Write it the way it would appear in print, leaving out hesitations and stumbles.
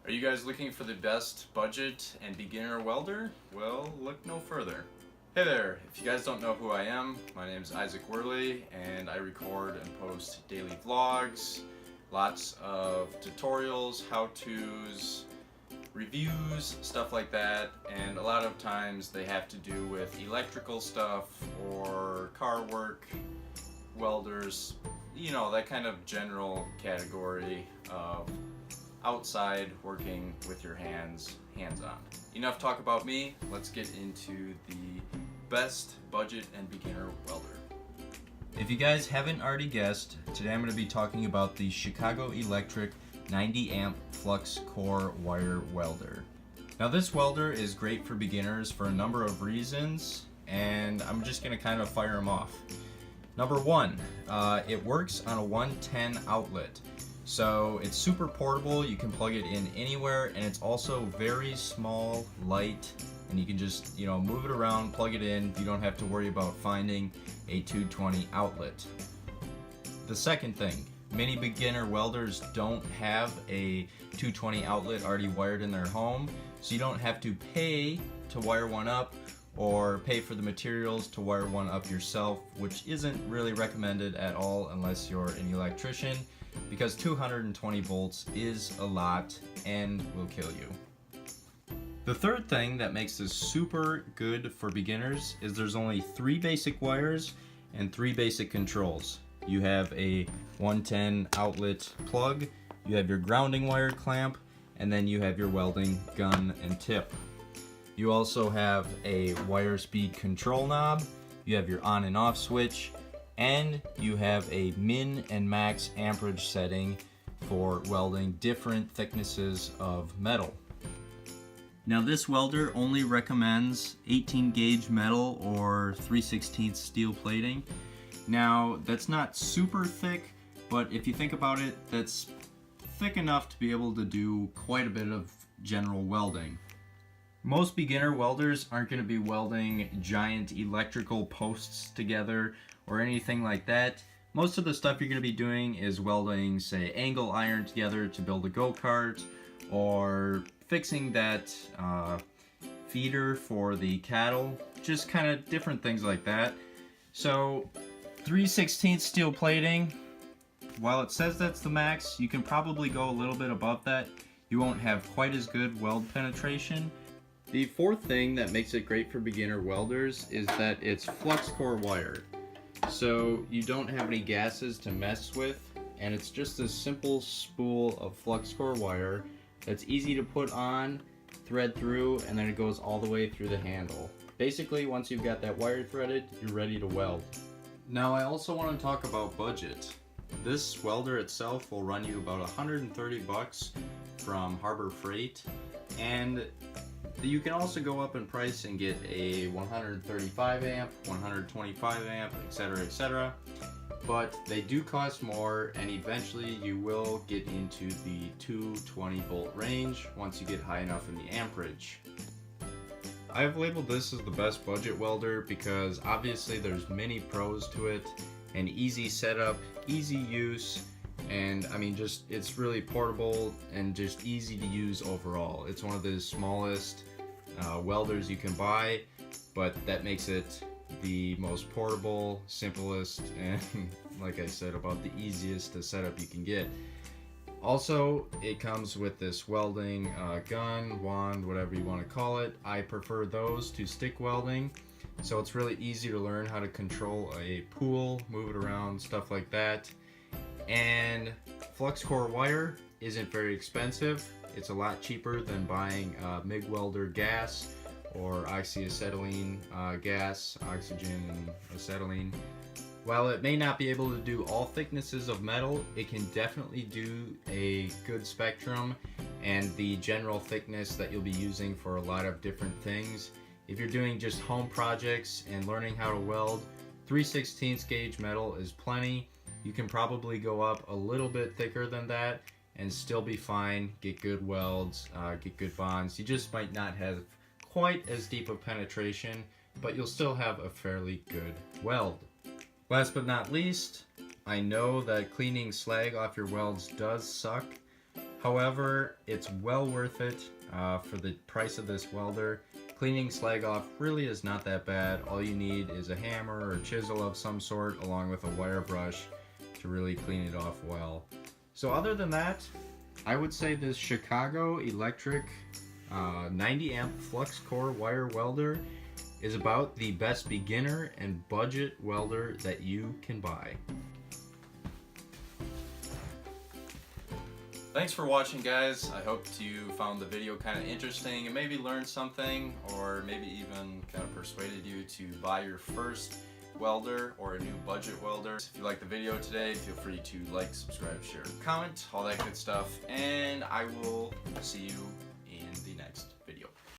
Are you guys looking for the best budget and beginner welder? Well, look no further. Hey there, if you guys don't know who I am, my name is Worley and I record and post daily vlogs, lots of tutorials, how-tos, reviews, stuff like that, and a lot of times they have to do with electrical stuff or car work, welders, you know, that kind of general category of outside working with your hands-on. Enough talk about me, let's get into the best budget and beginner welder. If you guys haven't already guessed, today I'm going to be talking about the Chicago Electric 90 amp flux core wire welder. Now this welder is great for beginners for a number of reasons, and I'm just going to kind of fire them off. Number one, it works on a 110 outlet. So it's super portable, you can plug it in anywhere, and it's also very small, light, and you can just, move it around, plug it in. You don't have to worry about finding a 220 outlet. The second thing, many beginner welders don't have a 220 outlet already wired in their home, so you don't have to pay to wire one up or pay for the materials to wire one up yourself, which isn't really recommended at all unless you're an electrician, because 220 volts is a lot and will kill you. The third thing that makes this super good for beginners is there's only 3 basic wires and 3 basic controls. You have a 110 outlet plug, you have your grounding wire clamp, and then you have your welding gun and tip. You also have a wire speed control knob, you have your on and off switch, and you have a min and max amperage setting for welding different thicknesses of metal. Now this welder only recommends 18 gauge metal or 3/16 steel plating. Now that's not super thick, but if you think about it, that's thick enough to be able to do quite a bit of general welding. Most beginner welders aren't going to be welding giant electrical posts together or anything like that. Most of the stuff you're going to be doing is welding, say, angle iron together to build a go-kart, or fixing that feeder for the cattle, just kind of different things like that. So 3/16 steel plating, while it says that's the max, you can probably go a little bit above that. You won't have quite as good weld penetration. The fourth thing that makes it great for beginner welders is that it's flux core wire. So you don't have any gases to mess with, and it's just a simple spool of flux core wire that's easy to put on, thread through, and then it goes all the way through the handle. Basically, once you've got that wire threaded, you're ready to weld. Now I also want to talk about budget. This welder itself will run you about 130 bucks from Harbor Freight, and you can also go up in price and get a 135 amp, 125 amp, etc. But they do cost more, and eventually you will get into the 220 volt range once you get high enough in the amperage. I've labeled this as the best budget welder because obviously there's many pros to it, and easy setup, easy use, and I mean, just it's really portable and just easy to use overall. It's one of the smallest welders you can buy, but that makes it the most portable, simplest, and like I said, about the easiest to set up you can get. Also, it comes with this welding gun, wand, whatever you want to call it. I prefer those to stick welding, so it's really easy to learn how to control a pool, move it around, stuff like that. And flux core wire isn't very expensive. It's a lot cheaper than buying MIG welder gas or oxyacetylene gas, oxygen and acetylene. While it may not be able to do all thicknesses of metal, it can definitely do a good spectrum and the general thickness that you'll be using for a lot of different things. If you're doing just home projects and learning how to weld, 3/16 gauge metal is plenty. You can probably go up a little bit thicker than that and still be fine, get good welds, get good bonds. You just might not have quite as deep of penetration, but you'll still have a fairly good weld. Last but not least, I know that cleaning slag off your welds does suck. However, it's well worth it for the price of this welder. Cleaning slag off really is not that bad. All you need is a hammer or chisel of some sort along with a wire brush to really clean it off well. So other than that, I would say this Chicago Electric 90 amp flux core wire welder is about the best beginner and budget welder that you can buy. Thanks for watching, guys. I hope you found the video kind of interesting and maybe learned something, or maybe even kind of persuaded you to buy your first welder or a new budget welder. If you liked the video today, feel free to like, subscribe, share, comment, all that good stuff, and I will see you